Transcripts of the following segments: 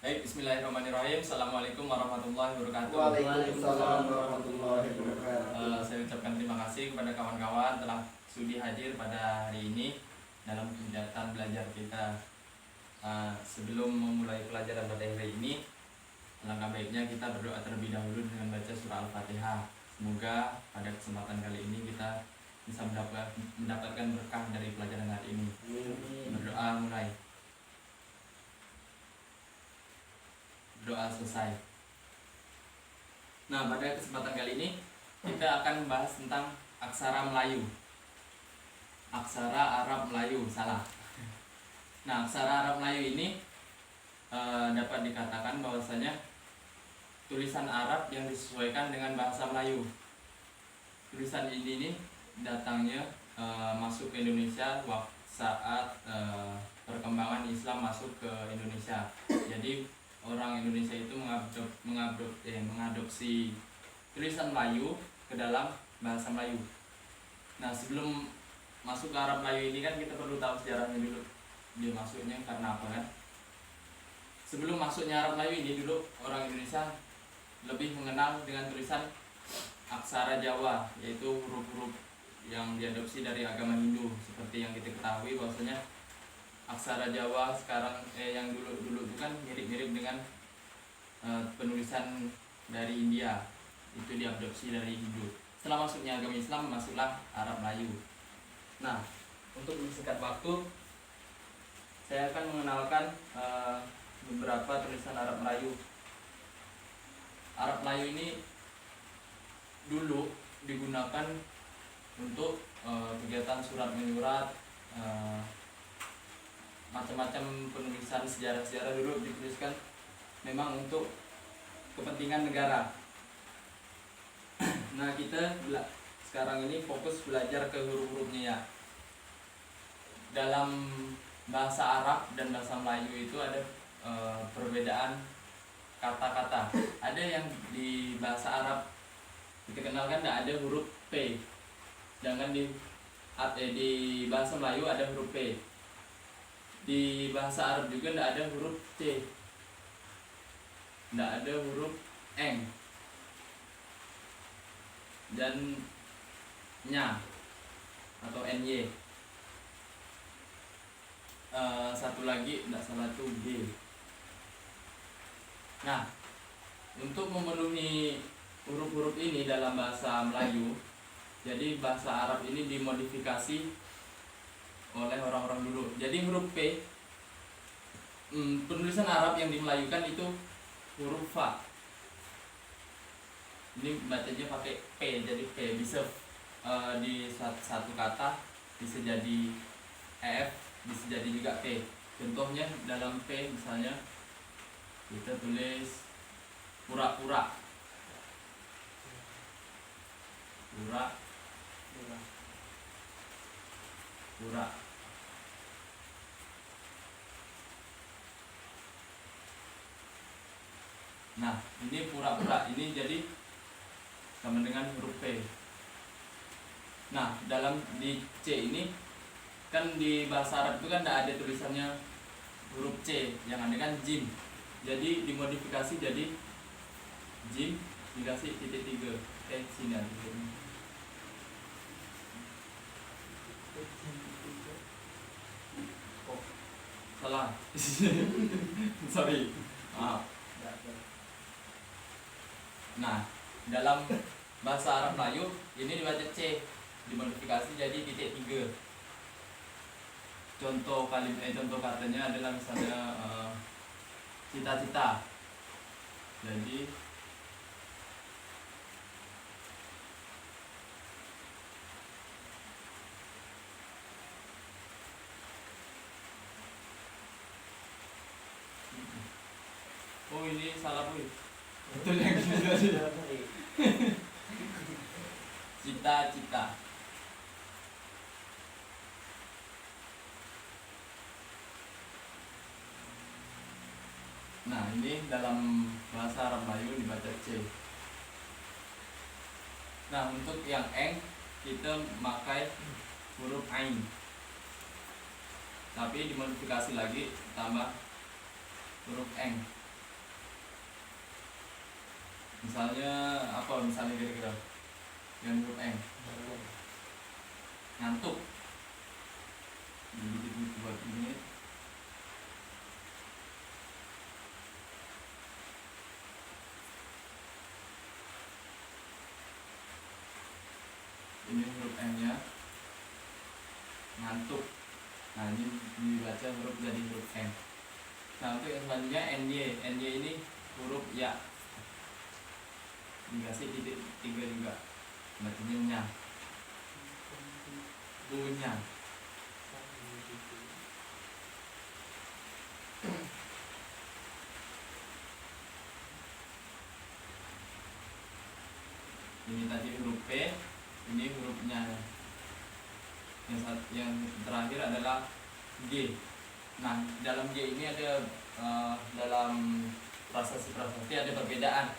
Baik, bismillahirrahmanirrahim. Assalamualaikum warahmatullahi wabarakatuh. Waalaikumsalam warahmatullahi wabarakatuh. Saya ucapkan terima kasih kepada kawan-kawan telah sudi hadir pada hari ini dalam kegiatan belajar kita. Sebelum memulai pelajaran pada hari ini, alangkah baiknya kita berdoa terlebih dahulu dengan baca surah Al-Fatihah. Semoga pada kesempatan kali ini kita bisa mendapatkan berkah dari pelajaran hari ini. Berdoa mulai. Doa selesai. Nah, pada kesempatan kali ini kita akan membahas tentang aksara Melayu. Aksara Arab Melayu, salah. Nah, aksara Arab Melayu ini dapat dikatakan bahwasanya tulisan Arab yang disesuaikan dengan bahasa Melayu. Tulisan ini datangnya masuk ke Indonesia saat perkembangan Islam masuk ke Indonesia. Jadi orang Indonesia itu mengadopsi tulisan Melayu ke dalam bahasa Melayu. Nah, sebelum masuk ke Arab Melayu ini kan kita perlu tahu sejarahnya dulu. Dia masuknya karena apa kan? Sebelum masuknya Arab Melayu ini dulu orang Indonesia lebih mengenal dengan tulisan aksara Jawa, yaitu huruf-huruf yang diadopsi dari agama Hindu. Seperti yang kita ketahui bahwasanya aksara Jawa sekarang yang dulu itu kan mirip-mirip dengan penulisan dari India, itu diadopsi dari Hindu. Setelah masuknya agama Islam, masuklah Arab Melayu. Nah, untuk mempersingkat waktu, saya akan mengenalkan beberapa tulisan Arab Melayu. Arab Melayu ini dulu digunakan untuk kegiatan surat menyurat, macam-macam penulisan sejarah-sejarah dulu dituliskan memang untuk kepentingan negara. Nah, kita sekarang ini fokus belajar ke huruf-hurufnya ya. Dalam bahasa Arab dan bahasa Melayu itu ada perbedaan kata-kata. Ada yang di bahasa Arab kita kenalkan tidak ada huruf P, sedangkan di bahasa Melayu ada huruf P. Di bahasa Arab juga tidak ada huruf C, tidak ada huruf Eng dan nya atau ny. Satu lagi tidak salah itu B. Nah, untuk memenuhi huruf-huruf ini dalam bahasa Melayu, jadi bahasa Arab ini dimodifikasi oleh orang-orang dulu. Jadi huruf P, penulisan Arab yang dimelayukan itu huruf Fa. Ini bacanya pakai P, jadi P bisa di satu kata bisa jadi F, bisa jadi juga P. Contohnya dalam P misalnya kita tulis pura-pura, pura. Nah, ini pura-pura ini jadi sama dengan huruf P. Nah, dalam di C ini kan di bahasa Arab itu kan tidak ada tulisannya huruf C, yang ada kan jim. Jadi dimodifikasi jadi jim dikasih titik 3. Sini ada titiknya. Oh, salah. Sorry. Maaf. Nah, dalam bahasa Arab Melayu ini dibaca C, dimodifikasi jadi titik 3. Contoh katanya adalah misalnya cita-cita. Jadi oh, ini salah Bu. Betul yang ini tadi. Cita-cita. Nah, ini dalam bahasa Arab Melayu dibaca C. Nah, untuk yang eng kita pakai huruf ain. Tapi dimodifikasi lagi tambah huruf eng. Misalnya apa? Misalnya kira-kira dengan huruf M. Ngantuk. Jadi kita buat ini. Ini huruf M-nya. Ngantuk. Nah, ini dibaca huruf jadi huruf M. Nah, untuk yang selanjutnya NY. NY ini huruf ya. Dikasih titik 3 juga. Bacanya nyang. Unyang. Ini tadi huruf P, ini hurufnya. Yang terakhir adalah G. Nah, dalam G ini ada dalam prasasti ada perbedaan.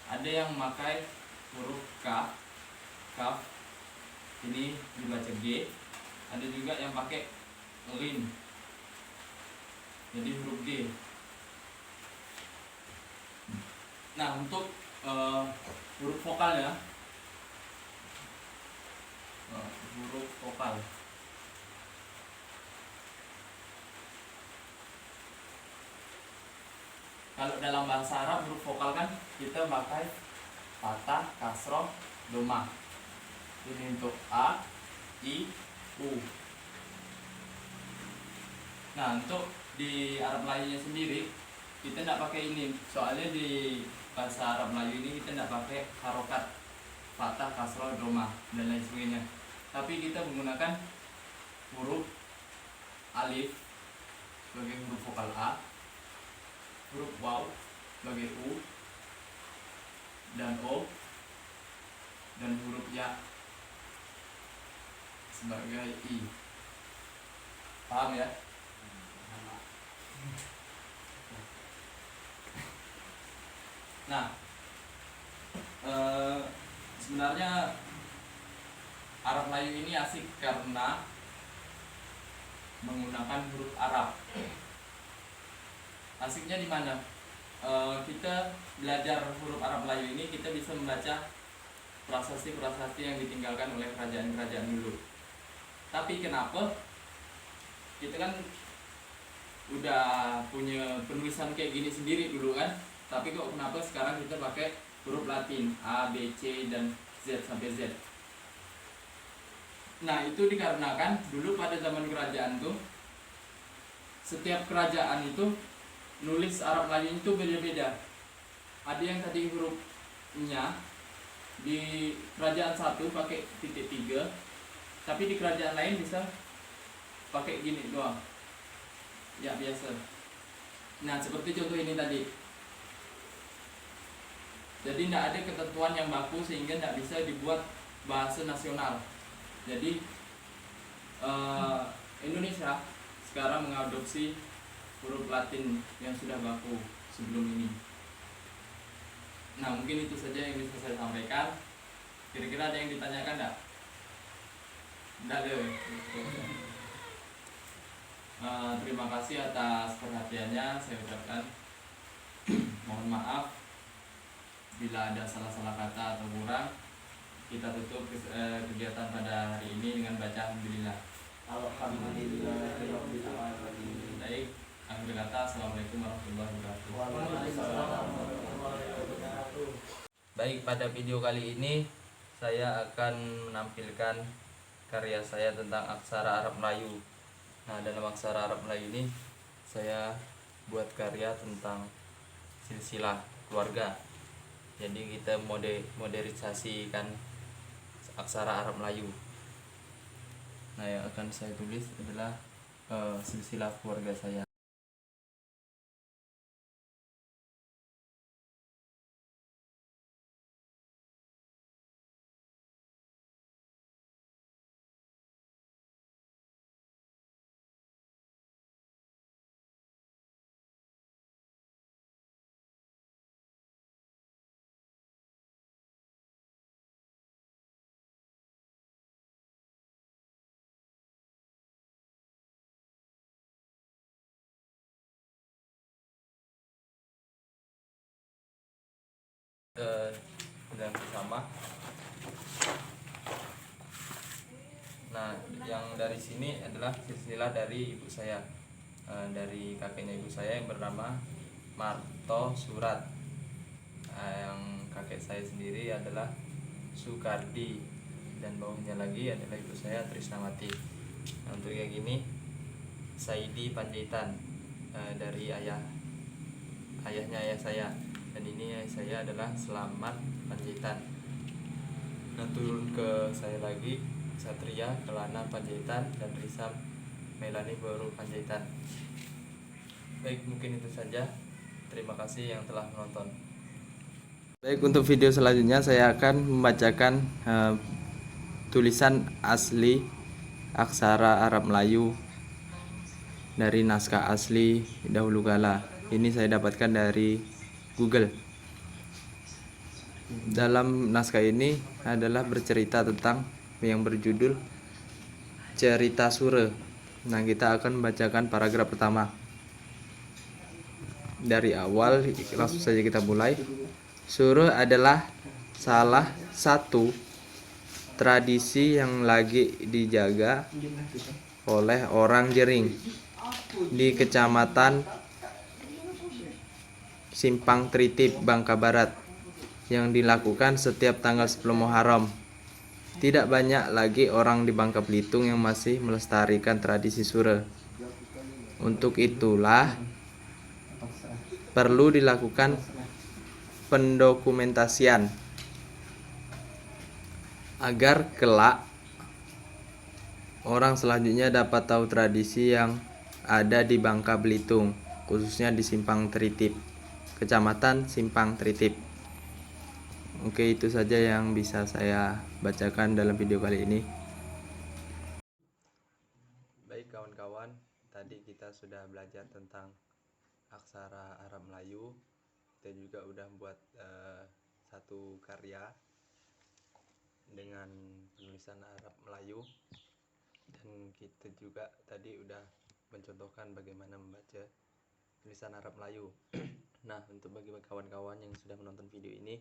Ada yang memakai huruf K, kaf, ini dibaca G. Ada juga yang pakai lin, jadi huruf G. Nah, untuk huruf vokalnya, huruf vokal. Kalau dalam bahasa Arab huruf vokal kan kita pakai fathah, kasroh, doma. Ini untuk A, I, U. Nah, untuk di Arab Melayunya sendiri kita tidak pakai ini. Soalnya di bahasa Arab Melayu ini kita tidak pakai harokat fathah, kasroh, doma dan lain sebagainya. Tapi kita menggunakan huruf alif sebagai huruf vokal A, huruf waw sebagai U dan O, dan huruf ya sebagai I. Paham ya? Nah, sebenarnya Arab Melayu ini asik karena menggunakan huruf Arab. Asiknya di mana? Kita belajar huruf Arab Melayu ini kita bisa membaca prasasti-prasasti yang ditinggalkan oleh kerajaan-kerajaan dulu. Tapi kenapa? Kita kan udah punya penulisan kayak gini sendiri dulu kan. Tapi kok kenapa sekarang kita pakai huruf Latin A, B, C, dan Z sampai Z? Nah, itu dikarenakan dulu pada zaman kerajaan tuh setiap kerajaan itu nulis Arab Melayu itu beda-beda. Ada yang tadi hurufnya di kerajaan satu pakai titik 3, tapi di kerajaan lain bisa pakai gini doang. Ya, biasa. Nah, seperti contoh ini tadi. Jadi tidak ada ketentuan yang baku sehingga tidak bisa dibuat bahasa nasional. Jadi Indonesia sekarang mengadopsi huruf Latin yang sudah baku sebelum ini. Nah, mungkin itu saja yang bisa saya sampaikan. Kira-kira ada yang ditanyakan enggak? Enggak ada. Terima kasih atas perhatiannya. Saya ucapkan mohon maaf bila ada salah-salah kata atau kurang. Kita tutup kegiatan pada hari ini dengan baca alhamdulillah. Alhamdulillah. Baik, akhir kata assalamualaikum warahmatullahi wabarakatuh. Waalaikumsalam warahmatullahi wabarakatuh. Baik, pada video kali ini saya akan menampilkan karya saya tentang aksara Arab Melayu. Nah, dalam aksara Arab Melayu ini saya buat karya tentang silsilah keluarga. Jadi kita modernisasikan aksara Arab Melayu. Nah, yang akan saya tulis adalah silsilah keluarga saya. dengan bersama. Nah, yang dari sini adalah silsilah dari ibu saya, dari kakeknya ibu saya yang bernama Marto Surat. Yang kakek saya sendiri adalah Sukardi, dan bawahnya lagi adalah ibu saya Trisnawati. Nah, untuk yang gini Saidi Panjaitan, dari ayahnya ayah saya, dan ini ayah saya adalah Selamat Panjaitan. Nah, turun ke saya lagi Satria Kelana Panjaitan dan Risam Melani Baru Panjaitan. Baik, mungkin itu saja. Terima kasih yang telah menonton. Baik, untuk video selanjutnya saya akan membacakan tulisan asli aksara Arab Melayu dari naskah asli dahulu kala. Ini saya dapatkan dari Google. Dalam naskah ini adalah bercerita tentang yang berjudul Cerita Sura. Nah, kita akan membacakan paragraf pertama. Dari awal langsung saja kita mulai. Sura adalah salah satu tradisi yang lagi dijaga oleh orang Jering di Kecamatan Simpang Tritip, Bangka Barat, yang dilakukan setiap tanggal 10 Muharram. Tidak banyak lagi orang di Bangka Belitung yang masih melestarikan tradisi sura. Untuk itulah perlu dilakukan pendokumentasian agar kelak orang selanjutnya dapat tahu tradisi yang ada di Bangka Belitung, khususnya di Simpang Tritip, Kecamatan Simpang Tritip. Oke, itu saja yang bisa saya bacakan dalam video kali ini. Baik kawan-kawan, tadi kita sudah belajar tentang aksara Arab Melayu. Kita juga udah buat satu karya dengan penulisan Arab Melayu, dan kita juga tadi udah mencontohkan bagaimana membaca tulisan Arab Melayu. Nah, untuk bagi kawan-kawan yang sudah menonton video ini,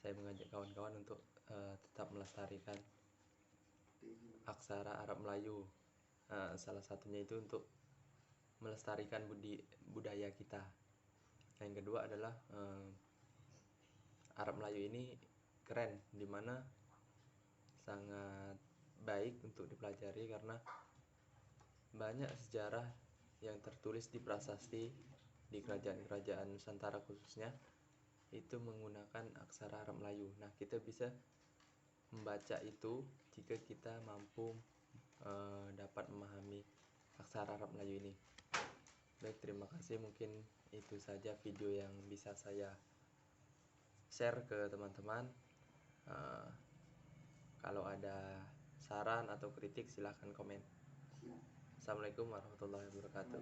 saya mengajak kawan-kawan untuk tetap melestarikan aksara Arab Melayu. Salah satunya itu untuk melestarikan budaya kita. Yang kedua adalah Arab Melayu ini keren, dimana sangat baik untuk dipelajari karena banyak sejarah yang tertulis di prasasti di kerajaan-kerajaan Nusantara khususnya itu menggunakan aksara Arab Melayu. Nah, kita bisa membaca itu jika kita mampu dapat memahami aksara Arab Melayu ini. Baik, terima kasih. Mungkin itu saja video yang bisa saya share ke teman-teman. Kalau ada saran atau kritik silahkan komen. Assalamualaikum warahmatullahi wabarakatuh.